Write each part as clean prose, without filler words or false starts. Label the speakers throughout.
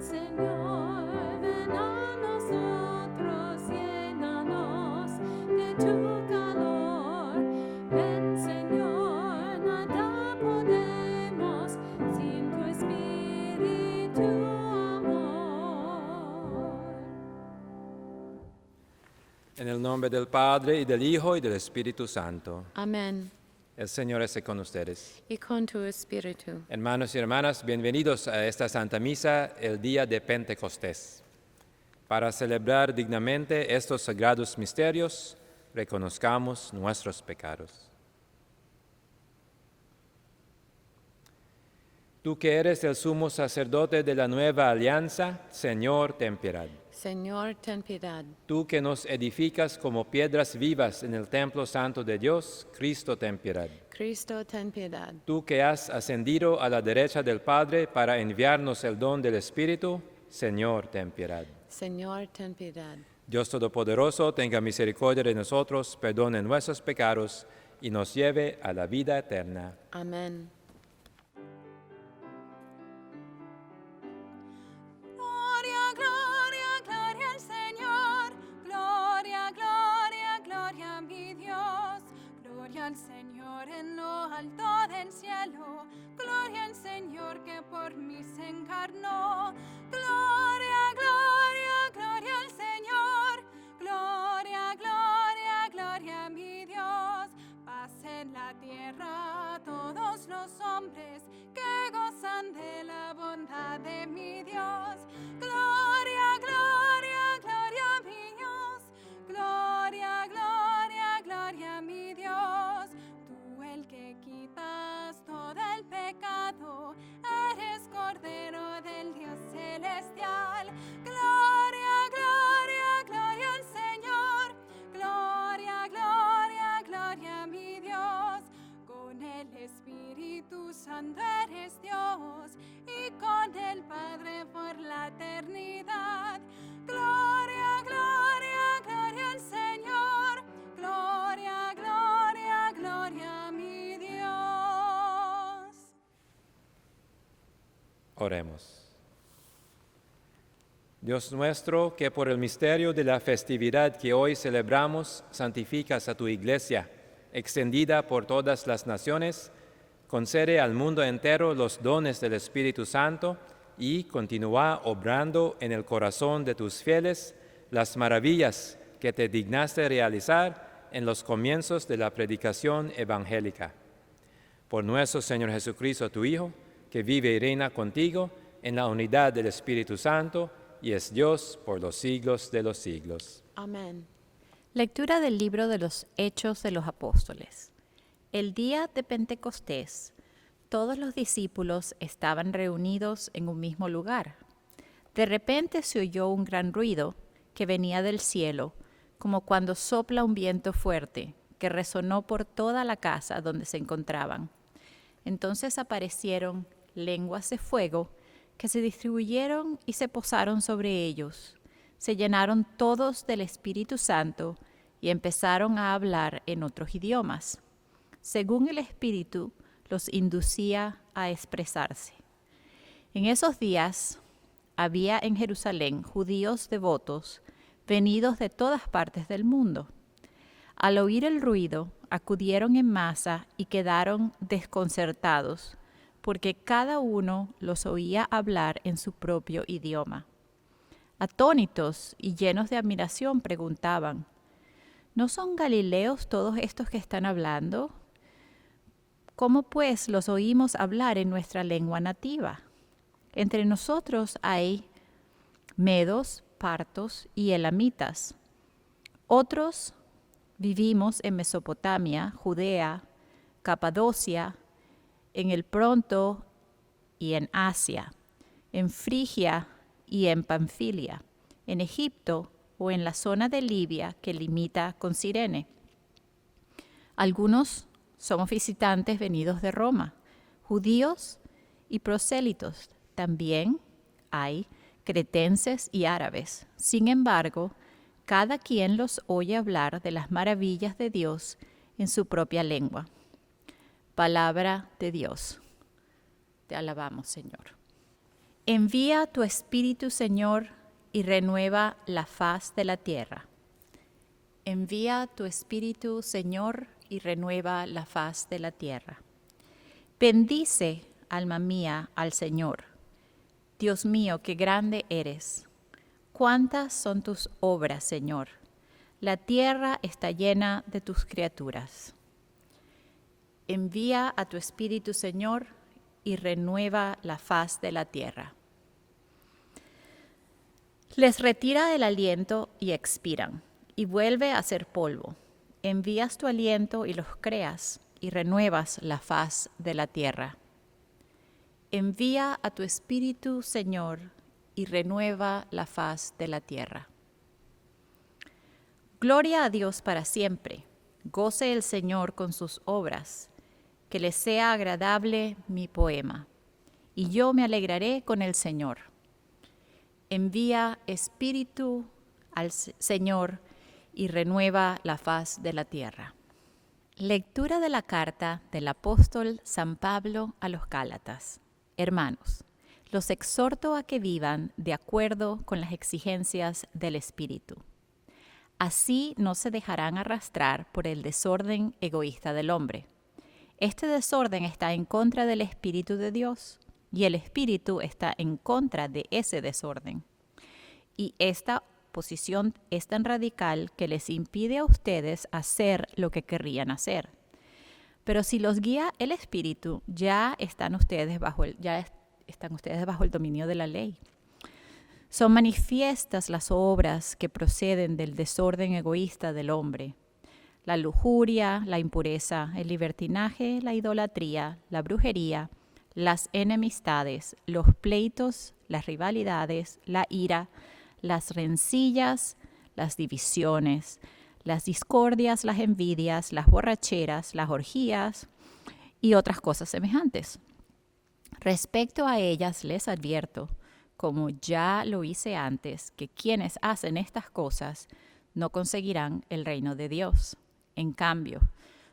Speaker 1: Señor, ven a nosotros, llénanos de tu calor. Ven, Señor, nada podemos sin tu espíritu amor.
Speaker 2: En el nombre del Padre, y del Hijo, y del Espíritu Santo.
Speaker 1: Amén.
Speaker 2: El Señor esté con ustedes.
Speaker 1: Y con tu espíritu.
Speaker 2: Hermanos y hermanas, bienvenidos a esta Santa Misa, el día de Pentecostés. Para celebrar dignamente estos sagrados misterios, reconozcamos nuestros pecados. Tú que eres el sumo sacerdote de la nueva alianza, Señor, ten piedad.
Speaker 1: Señor, ten piedad.
Speaker 2: Tú que nos edificas como piedras vivas en el templo santo de Dios, Cristo, ten piedad.
Speaker 1: Cristo, ten piedad.
Speaker 2: Tú que has ascendido a la derecha del Padre para enviarnos el don del Espíritu, Señor, ten piedad.
Speaker 1: Señor, ten piedad.
Speaker 2: Dios Todopoderoso, tenga misericordia de nosotros, perdone nuestros pecados y nos lleve a la vida eterna.
Speaker 1: Amén.
Speaker 3: Gloria, gloria, gloria al Señor. Gloria, gloria, gloria a mi Dios. Gloria al Señor en lo alto del cielo. Gloria al Señor que por mí se encarnó. Gloria, gloria, gloria al Señor. Gloria, gloria, gloria a mi Dios. Paz en la tierra a todos los hombres que gozan de la bondad de mi Dios. Gloria, gloria, gloria a mi Dios. Gloria, gloria, gloria a mi Dios. Tú el que quitas todo el pecado, eres Cordero del Dios celestial. Gloria, gloria, gloria al Señor. Gloria, gloria, gloria a mi Dios. Con el Espíritu Santo eres Dios y con el Padre por la eternidad. Gloria, gloria, gloria al Señor. Gloria, gloria, gloria a mi Dios.
Speaker 2: Oremos. Dios nuestro, que por el misterio de la festividad que hoy celebramos, santificas a tu Iglesia, extendida por todas las naciones, concede al mundo entero los dones del Espíritu Santo y continúa obrando en el corazón de tus fieles las maravillas que te dignaste realizar en los comienzos de la predicación evangélica. Por nuestro Señor Jesucristo, tu Hijo, que vive y reina contigo en la unidad del Espíritu Santo y es Dios por los siglos de los siglos.
Speaker 1: Amén.
Speaker 4: Lectura del libro de los Hechos de los Apóstoles. El día de Pentecostés, todos los discípulos estaban reunidos en un mismo lugar. De repente se oyó un gran ruido que venía del cielo, como cuando sopla un viento fuerte, que resonó por toda la casa donde se encontraban. Entonces aparecieron lenguas de fuego que se distribuyeron y se posaron sobre ellos. Se llenaron todos del Espíritu Santo y empezaron a hablar en otros idiomas, según el Espíritu los inducía a expresarse. En esos días había en Jerusalén judíos devotos venidos de todas partes del mundo. Al oír el ruido, acudieron en masa y quedaron desconcertados, porque cada uno los oía hablar en su propio idioma. Atónitos y llenos de admiración preguntaban: ¿no son galileos todos estos que están hablando? ¿Cómo pues los oímos hablar en nuestra lengua nativa? Entre nosotros hay medos, partos y elamitas. Otros vivimos en Mesopotamia, Judea, Capadocia, en el Ponto y en Asia, en Frigia y en Panfilia, en Egipto o en la zona de Libia que limita con Cirene. Algunos somos visitantes venidos de Roma, judíos y prosélitos. También hay cretenses y árabes. Sin embargo, cada quien los oye hablar de las maravillas de Dios en su propia lengua. Palabra de Dios. Te alabamos, Señor. Envía tu Espíritu, Señor, y renueva la faz de la tierra. Envía tu Espíritu, Señor, y renueva la faz de la tierra. Bendice, alma mía, al Señor. Dios mío, qué grande eres. Cuántas son tus obras, Señor. La tierra está llena de tus criaturas. Envía a tu Espíritu, Señor, y renueva la faz de la tierra. Les retira el aliento y expiran, y vuelve a ser polvo. Envías tu aliento y los creas, y renuevas la faz de la tierra. Envía a tu Espíritu, Señor, y renueva la faz de la tierra. Gloria a Dios para siempre. Goce el Señor con sus obras. Que le sea agradable mi poema. Y yo me alegraré con el Señor. Envía Espíritu al Señor y renueva la faz de la tierra. Lectura de la carta del apóstol San Pablo a los Gálatas. Hermanos, los exhorto a que vivan de acuerdo con las exigencias del Espíritu. Así no se dejarán arrastrar por el desorden egoísta del hombre. Este desorden está en contra del Espíritu de Dios y el Espíritu está en contra de ese desorden. Y esta posición es tan radical que les impide a ustedes hacer lo que querrían hacer. Pero si los guía el Espíritu, ya están ustedes bajo el dominio de la ley. Son manifiestas las obras que proceden del desorden egoísta del hombre: la lujuria, la impureza, el libertinaje, la idolatría, la brujería, las enemistades, los pleitos, las rivalidades, la ira, las rencillas, las divisiones, las discordias, las envidias, las borracheras, las orgías y otras cosas semejantes. Respecto a ellas les advierto, como ya lo hice antes, que quienes hacen estas cosas no conseguirán el reino de Dios. En cambio,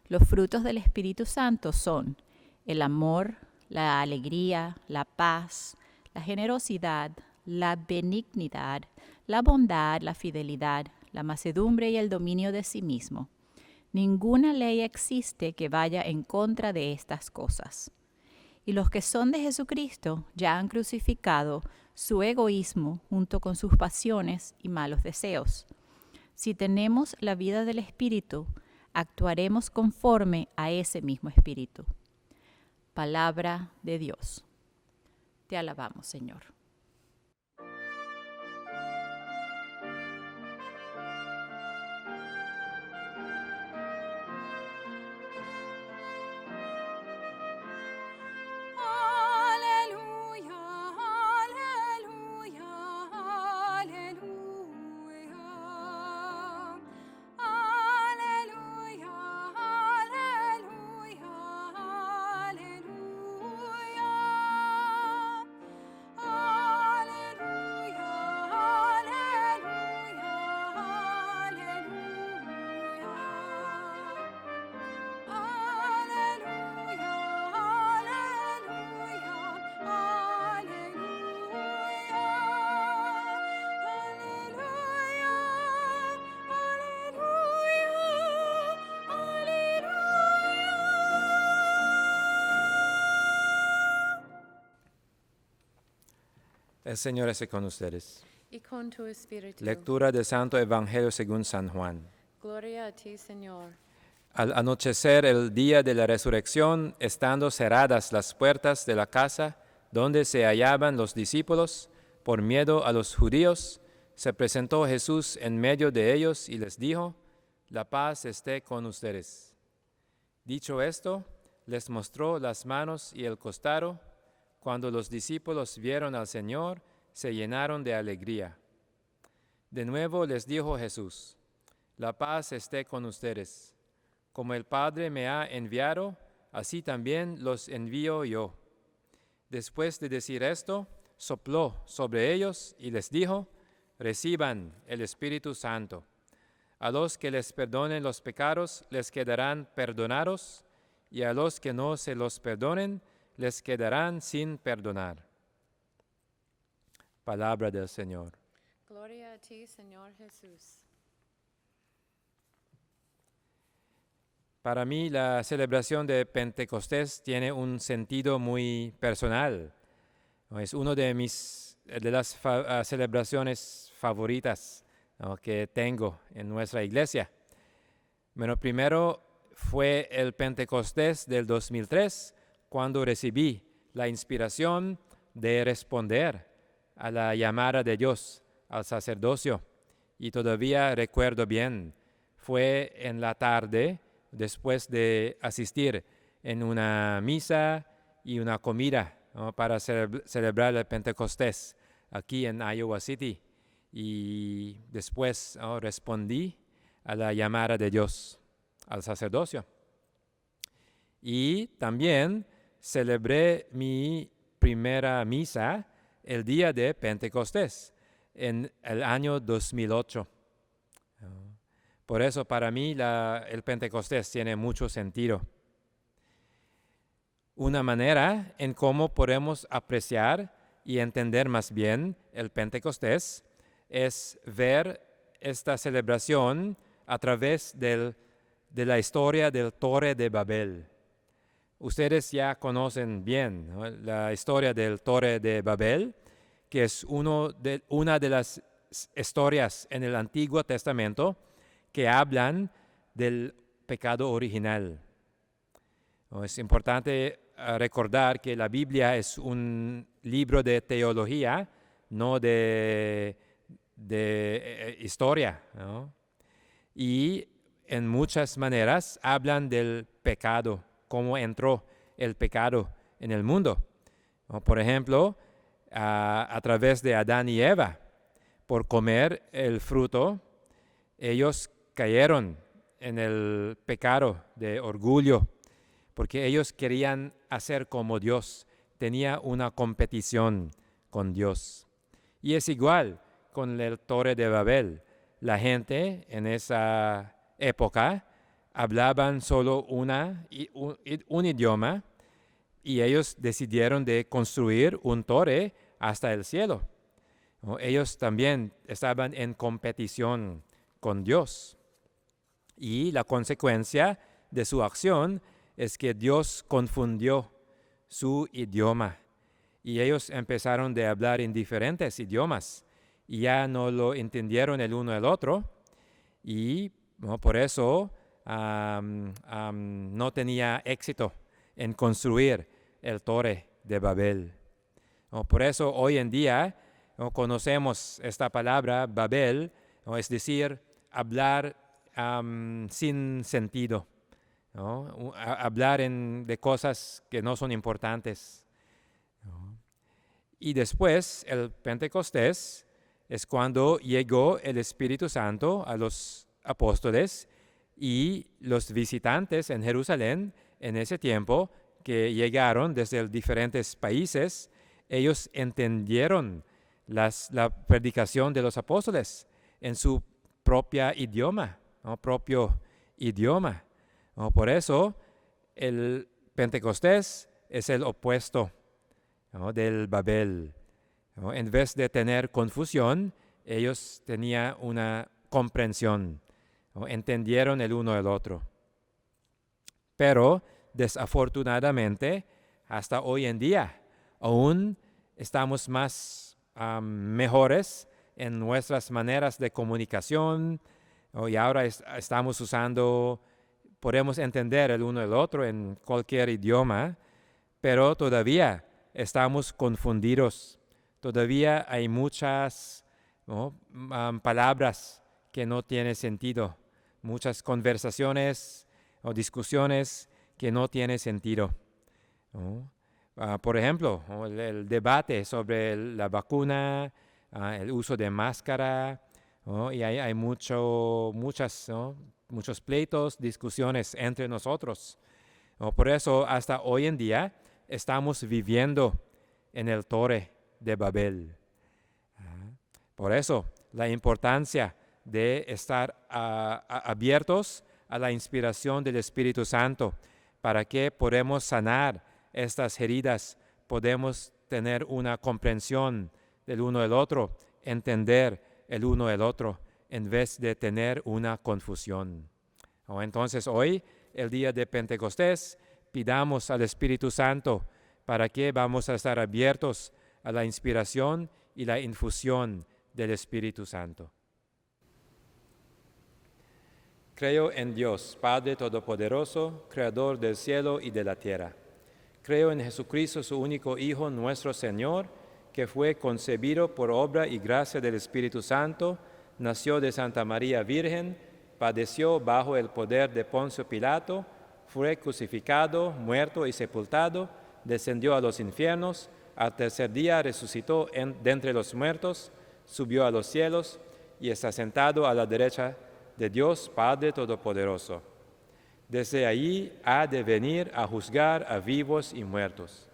Speaker 4: los frutos del Espíritu Santo son el amor, la alegría, la paz, la generosidad, la benignidad, la bondad, la fidelidad, la mansedumbre y el dominio de sí mismo. Ninguna ley existe que vaya en contra de estas cosas. Y los que son de Jesucristo ya han crucificado su egoísmo junto con sus pasiones y malos deseos. Si tenemos la vida del Espíritu, actuaremos conforme a ese mismo Espíritu. Palabra de Dios. Te alabamos, Señor.
Speaker 3: Aleluya, aleluya, aleluya. Aleluya, aleluya, aleluya. Aleluya,
Speaker 2: El Señor esté con ustedes.
Speaker 1: Y con tu espíritu.
Speaker 2: Lectura del Santo Evangelio según San Juan.
Speaker 1: Gloria a ti, Señor.
Speaker 2: Al anochecer el día de la resurrección, estando cerradas las puertas de la casa donde se hallaban los discípulos, por miedo a los judíos, se presentó Jesús en medio de ellos y les dijo: La paz esté con ustedes. Dicho esto, les mostró las manos y el costado. Cuando los discípulos vieron al Señor, se llenaron de alegría. De nuevo les dijo Jesús: La paz esté con ustedes. Como el Padre me ha enviado, así también los envío yo. Después de decir esto, sopló sobre ellos y les dijo: Reciban el Espíritu Santo. A los que les perdonen los pecados les quedarán perdonados, y a los que no se los perdonen les quedarán sin perdonar. Palabra del Señor.
Speaker 1: Gloria a ti, Señor Jesús.
Speaker 2: Para mí, la celebración de Pentecostés tiene un sentido muy personal. Es una de las celebraciones favoritas, ¿no?, que tengo en nuestra iglesia. Bueno, primero fue el Pentecostés del 2003, cuando recibí la inspiración de responder a la llamada de Dios al sacerdocio. Y todavía recuerdo bien, fue en la tarde, después de asistir en una misa y una comida, ¿no?, para celebrar el Pentecostés aquí en Iowa City. Y después, ¿no?, respondí a la llamada de Dios al sacerdocio. Y también celebré mi primera misa el día de Pentecostés en el año 2008. Por eso para mí el Pentecostés tiene mucho sentido. Una manera en cómo podemos apreciar y entender más bien el Pentecostés es ver esta celebración a través de la historia del Torre de Babel. Ustedes ya conocen bien, ¿no?, la historia del Torre de Babel, que es una de las historias en el Antiguo Testamento que hablan del pecado original. Es importante recordar que la Biblia es un libro de teología, no de historia, ¿no? Y en muchas maneras hablan del pecado, cómo entró el pecado en el mundo. Por ejemplo, a través de Adán y Eva, por comer el fruto, ellos cayeron en el pecado de orgullo, porque ellos querían hacer como Dios, tenía una competición con Dios. Y es igual con el Torre de Babel. La gente en esa época hablaban solo un idioma, y ellos decidieron de construir un torre hasta el cielo. Ellos también estaban en competición con Dios. Y la consecuencia de su acción es que Dios confundió su idioma. Y ellos empezaron a hablar en diferentes idiomas. Y ya no lo entendieron el uno al otro. Y por eso no tenía éxito en construir el Torre de Babel. Por eso hoy en día conocemos esta palabra Babel, es decir, hablar sin sentido, ¿no?, hablar de cosas que no son importantes. Y después, el Pentecostés es cuando llegó el Espíritu Santo a los apóstoles, y los visitantes en Jerusalén en ese tiempo que llegaron desde diferentes países, ellos entendieron la predicación de los apóstoles en su propio idioma, ¿no?, Por eso el Pentecostés es el opuesto, ¿no?, del Babel, ¿no? En vez de tener confusión, ellos tenían una comprensión, ¿no?, entendieron el uno al otro. Pero desafortunadamente, hasta hoy en día, aún estamos más mejores en nuestras maneras de comunicación, y ahora estamos podemos entender el uno al otro en cualquier idioma, pero todavía estamos confundidos. Todavía hay muchas, ¿no?, palabras que no tienen sentido, muchas conversaciones o discusiones que no tienen sentido, ¿no? Por ejemplo, el debate sobre la vacuna, el uso de máscara, ¿no?, y hay muchos pleitos, discusiones entre nosotros, ¿no? Por eso hasta hoy en día estamos viviendo en el Torre de Babel. Por eso la importancia de estar abiertos a la inspiración del Espíritu Santo, para que podamos sanar estas heridas, podemos tener una comprensión del uno del otro, entender el uno del otro, en vez de tener una confusión. Entonces hoy, el día de Pentecostés, pidamos al Espíritu Santo para que vamos a estar abiertos a la inspiración y la infusión del Espíritu Santo. Creo en Dios, Padre Todopoderoso, Creador del cielo y de la tierra. Creo en Jesucristo, su único Hijo, nuestro Señor, que fue concebido por obra y gracia del Espíritu Santo, nació de Santa María Virgen, padeció bajo el poder de Poncio Pilato, fue crucificado, muerto y sepultado, descendió a los infiernos, al tercer día resucitó de entre los muertos, subió a los cielos y está sentado a la derecha de Dios Padre Todopoderoso. Desde allí ha de venir a juzgar a vivos y muertos.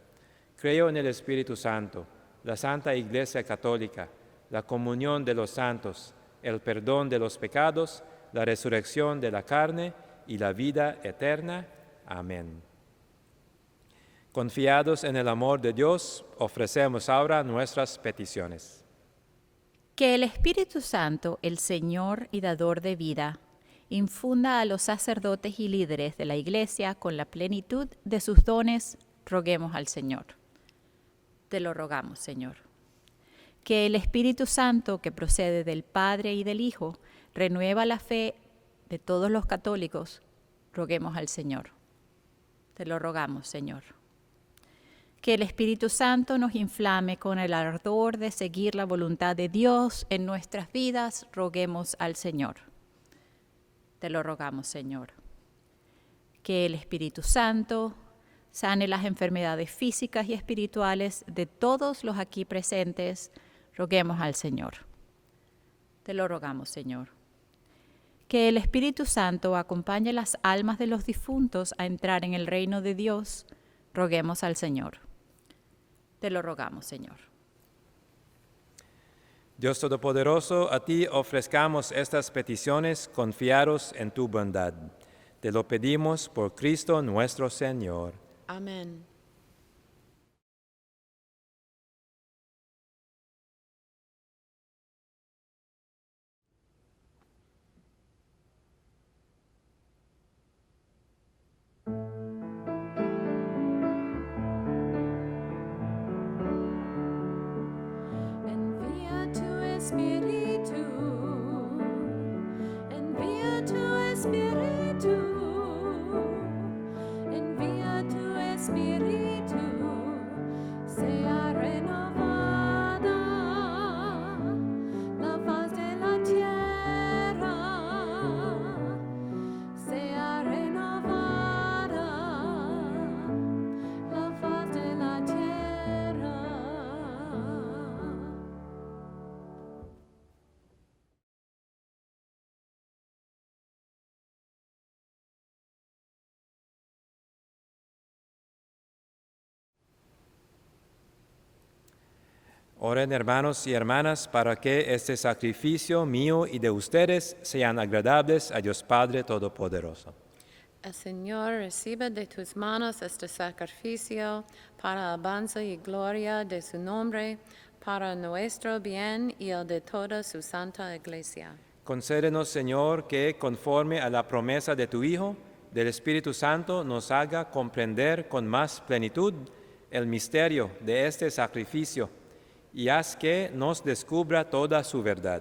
Speaker 2: Creo en el Espíritu Santo, la Santa Iglesia Católica, la comunión de los santos, el perdón de los pecados, la resurrección de la carne y la vida eterna. Amén. Confiados en el amor de Dios, ofrecemos ahora nuestras peticiones.
Speaker 4: Que el Espíritu Santo, el Señor y dador de vida, infunda a los sacerdotes y líderes de la Iglesia con la plenitud de sus dones, roguemos al Señor. Te lo rogamos, Señor. Que el Espíritu Santo, que procede del Padre y del Hijo, renueva la fe de todos los católicos, roguemos al Señor. Te lo rogamos, Señor. Que el Espíritu Santo nos inflame con el ardor de seguir la voluntad de Dios en nuestras vidas, roguemos al Señor. Te lo rogamos, Señor. Que el Espíritu Santo sane las enfermedades físicas y espirituales de todos los aquí presentes, roguemos al Señor. Te lo rogamos, Señor. Que el Espíritu Santo acompañe las almas de los difuntos a entrar en el reino de Dios, roguemos al Señor. Te lo rogamos, Señor.
Speaker 2: Dios Todopoderoso, a ti ofrezcamos estas peticiones confiados en tu bondad. Te lo pedimos por Cristo nuestro Señor.
Speaker 1: Amén.
Speaker 3: Envía tu Espíritu, envía tu Espíritu, envía tu Espíritu, sea renovada la faz de la tierra, sea renovada la faz de la tierra.
Speaker 2: Oren, hermanos y hermanas, para que este sacrificio mío y de ustedes sean agradables a Dios Padre Todopoderoso.
Speaker 1: El Señor reciba de tus manos este sacrificio para alabanza y gloria de su nombre, para nuestro bien y el de toda su santa Iglesia.
Speaker 2: Concédenos, Señor, que conforme a la promesa de tu Hijo, del Espíritu Santo, nos haga comprender con más plenitud el misterio de este sacrificio y haz que nos descubra toda su verdad.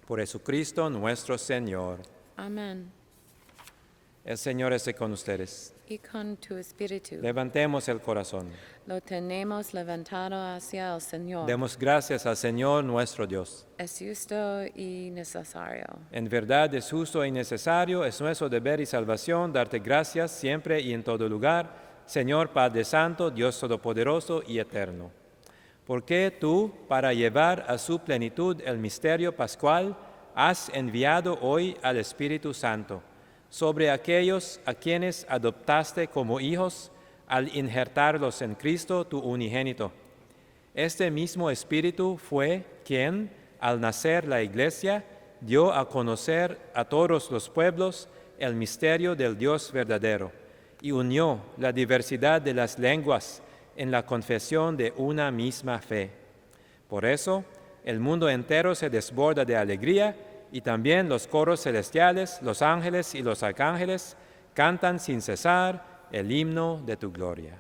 Speaker 2: Por Jesucristo nuestro Señor.
Speaker 1: Amén.
Speaker 2: El Señor esté con ustedes.
Speaker 1: Y con tu espíritu.
Speaker 2: Levantemos el corazón.
Speaker 1: Lo tenemos levantado hacia el Señor.
Speaker 2: Demos gracias al Señor nuestro Dios.
Speaker 1: Es justo y necesario.
Speaker 2: En verdad es justo y necesario, es nuestro deber y salvación darte gracias siempre y en todo lugar, Señor Padre Santo, Dios Todopoderoso y Eterno. Porque tú, para llevar a su plenitud el misterio pascual, has enviado hoy al Espíritu Santo sobre aquellos a quienes adoptaste como hijos al injertarlos en Cristo, tu unigénito. Este mismo Espíritu fue quien, al nacer la Iglesia, dio a conocer a todos los pueblos el misterio del Dios verdadero y unió la diversidad de las lenguas en la confesión de una misma fe. Por eso, el mundo entero se desborda de alegría y también los coros celestiales, los ángeles y los arcángeles cantan sin cesar el himno de tu gloria.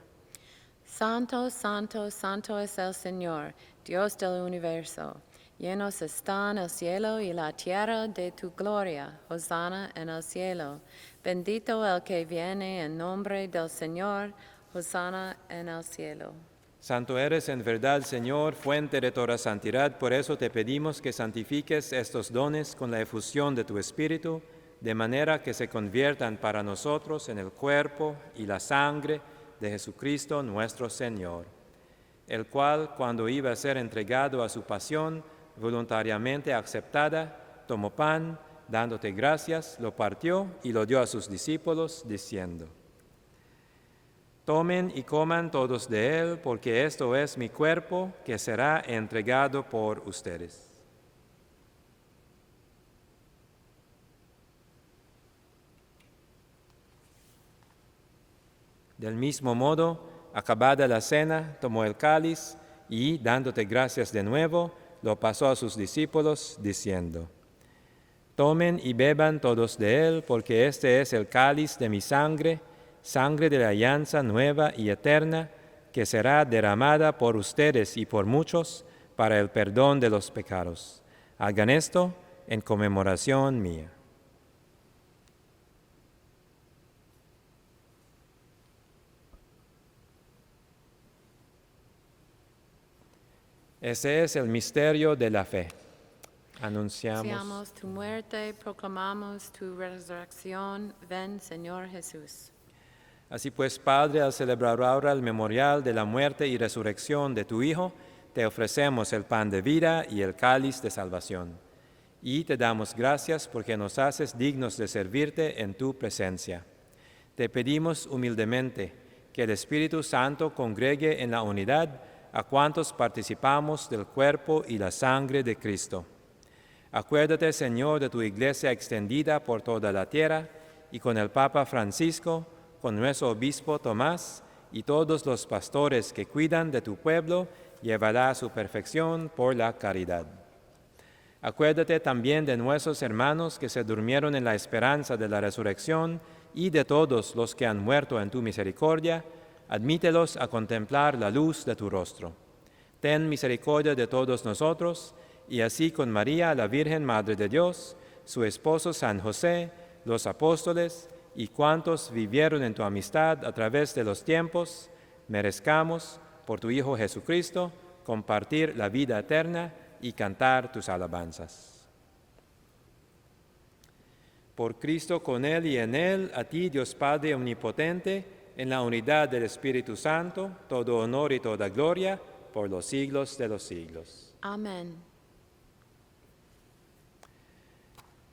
Speaker 1: Santo, santo, santo es el Señor, Dios del universo. Llenos están el cielo y la tierra de tu gloria. Hosana en el cielo. Bendito el que viene en nombre del Señor. Hosana en el cielo.
Speaker 2: Santo eres en verdad, Señor, fuente de toda santidad. Por eso te pedimos que santifiques estos dones con la efusión de tu Espíritu, de manera que se conviertan para nosotros en el cuerpo y la sangre de Jesucristo nuestro Señor, el cual, cuando iba a ser entregado a su pasión, voluntariamente aceptada, tomó pan, dándote gracias, lo partió y lo dio a sus discípulos, diciendo: Tomen y coman todos de él, porque esto es mi cuerpo que será entregado por ustedes. Del mismo modo, acabada la cena, tomó el cáliz y, dándote gracias de nuevo, lo pasó a sus discípulos, diciendo: Tomen y beban todos de él, porque este es el cáliz de mi sangre, sangre de la alianza nueva y eterna, que será derramada por ustedes y por muchos para el perdón de los pecados. Hagan esto en conmemoración mía. Ese es el misterio de la fe. Anunciamos
Speaker 1: Tu muerte, proclamamos tu resurrección. Ven, Señor Jesús.
Speaker 2: Así pues, Padre, al celebrar ahora el memorial de la muerte y resurrección de tu Hijo, te ofrecemos el pan de vida y el cáliz de salvación. Y te damos gracias porque nos haces dignos de servirte en tu presencia. Te pedimos humildemente que el Espíritu Santo congregue en la unidad a cuantos participamos del cuerpo y la sangre de Cristo. Acuérdate, Señor, de tu iglesia extendida por toda la tierra y con el Papa Francisco, con nuestro obispo Tomás y todos los pastores que cuidan de tu pueblo, llévala a su perfección por la caridad. Acuérdate también de nuestros hermanos que se durmieron en la esperanza de la resurrección y de todos los que han muerto en tu misericordia. Admítelos a contemplar la luz de tu rostro. Ten misericordia de todos nosotros, y así con María, la Virgen Madre de Dios, su esposo San José, los apóstoles y cuantos vivieron en tu amistad a través de los tiempos, merezcamos, por tu Hijo Jesucristo, compartir la vida eterna y cantar tus alabanzas. Por Cristo, con Él y en Él, a ti, Dios Padre omnipotente, en la unidad del Espíritu Santo, todo honor y toda gloria, por los siglos de los siglos.
Speaker 1: Amén.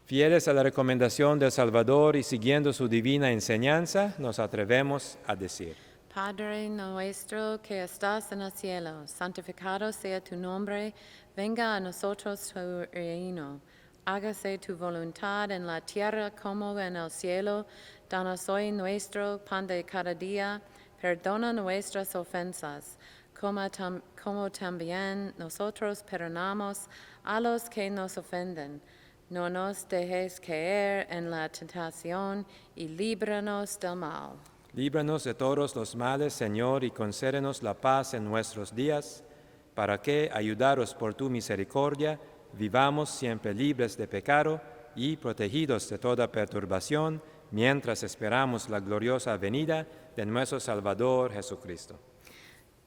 Speaker 2: Fieles a la recomendación del Salvador y siguiendo su divina enseñanza, nos atrevemos a decir:
Speaker 1: Padre nuestro que estás en el cielo, santificado sea tu nombre, venga a nosotros tu reino. Hágase tu voluntad en la tierra como en el cielo. Danos hoy nuestro pan de cada día. Perdona nuestras ofensas, como también nosotros perdonamos a los que nos ofenden. No nos dejes caer en la tentación y líbranos del mal.
Speaker 2: Líbranos de todos los males, Señor, y concédenos la paz en nuestros días, para que, ayudados por tu misericordia, vivamos siempre libres de pecado y protegidos de toda perturbación, mientras esperamos la gloriosa venida de nuestro Salvador Jesucristo.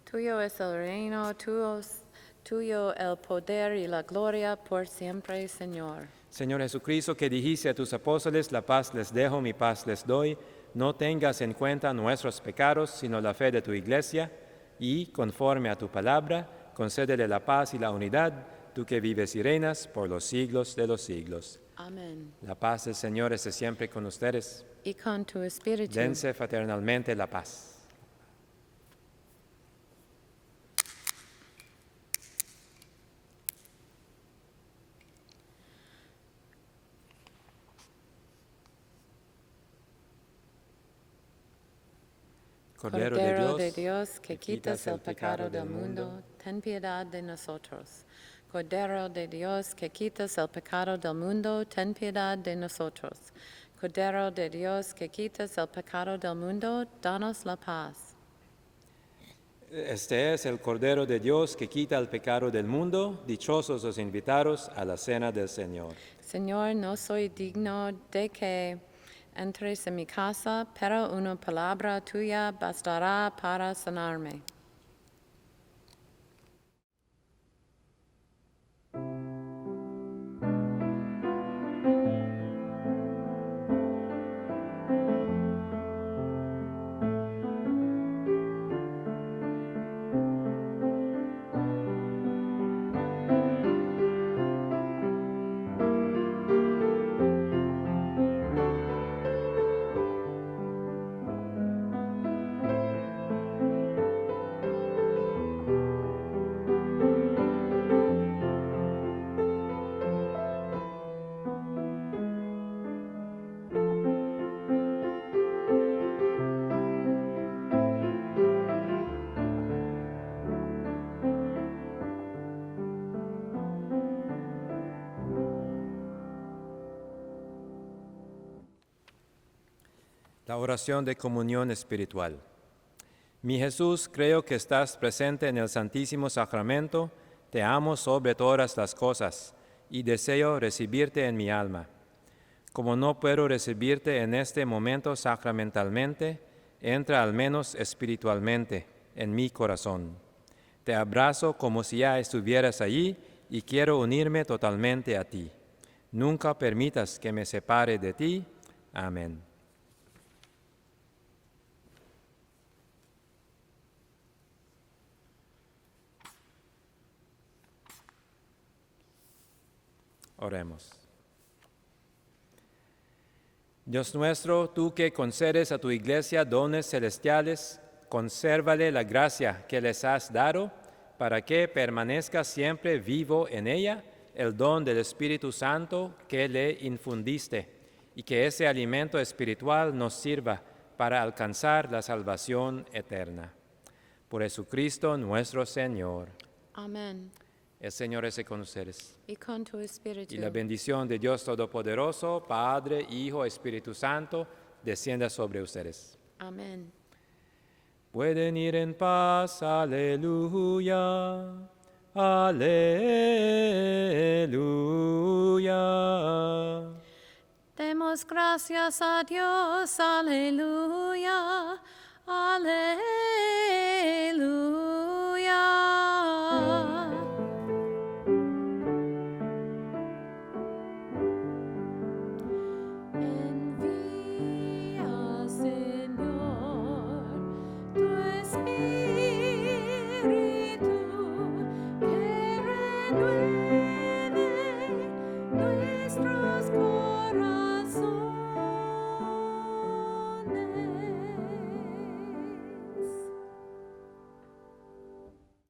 Speaker 1: Tuyo es el reino, tuyo el poder y la gloria por siempre, Señor.
Speaker 2: Señor Jesucristo, que dijiste a tus apóstoles: la paz les dejo, mi paz les doy, no tengas en cuenta nuestros pecados, sino la fe de tu iglesia, y, conforme a tu palabra, concédele la paz y la unidad, tú que vives y reinas por los siglos de los siglos.
Speaker 1: Amén.
Speaker 2: La paz del Señor esté siempre con ustedes.
Speaker 1: Y con tu espíritu.
Speaker 2: Dense fraternalmente la paz. Cordero
Speaker 1: de Dios, que quitas el pecado del mundo, ten piedad de nosotros. Cordero de Dios, que quitas el pecado del mundo, ten piedad de nosotros. Cordero de Dios, que quitas el pecado del mundo, danos la paz.
Speaker 2: Este es el Cordero de Dios que quita el pecado del mundo. Dichosos los invitados a la cena del Señor.
Speaker 1: Señor, no soy digno de que entres en mi casa, pero una palabra tuya bastará para sanarme.
Speaker 2: La oración de comunión espiritual. Mi Jesús, creo que estás presente en el Santísimo Sacramento, te amo sobre todas las cosas y deseo recibirte en mi alma. Como no puedo recibirte en este momento sacramentalmente, entra al menos espiritualmente en mi corazón. Te abrazo como si ya estuvieras allí y quiero unirme totalmente a ti. Nunca permitas que me separe de ti. Amén. Oremos. Dios nuestro, tú que concedes a tu iglesia dones celestiales, consérvale la gracia que les has dado para que permanezca siempre vivo en ella el don del Espíritu Santo que le infundiste y que ese alimento espiritual nos sirva para alcanzar la salvación eterna. Por Jesucristo nuestro Señor.
Speaker 1: Amén.
Speaker 2: El Señor esté con ustedes.
Speaker 1: Y con tu espíritu.
Speaker 2: Y la bendición de Dios Todopoderoso, Padre, Hijo, Espíritu Santo, descienda sobre ustedes.
Speaker 1: Amén.
Speaker 2: Pueden ir en paz, aleluya, aleluya.
Speaker 1: Demos gracias a Dios, aleluya, aleluya.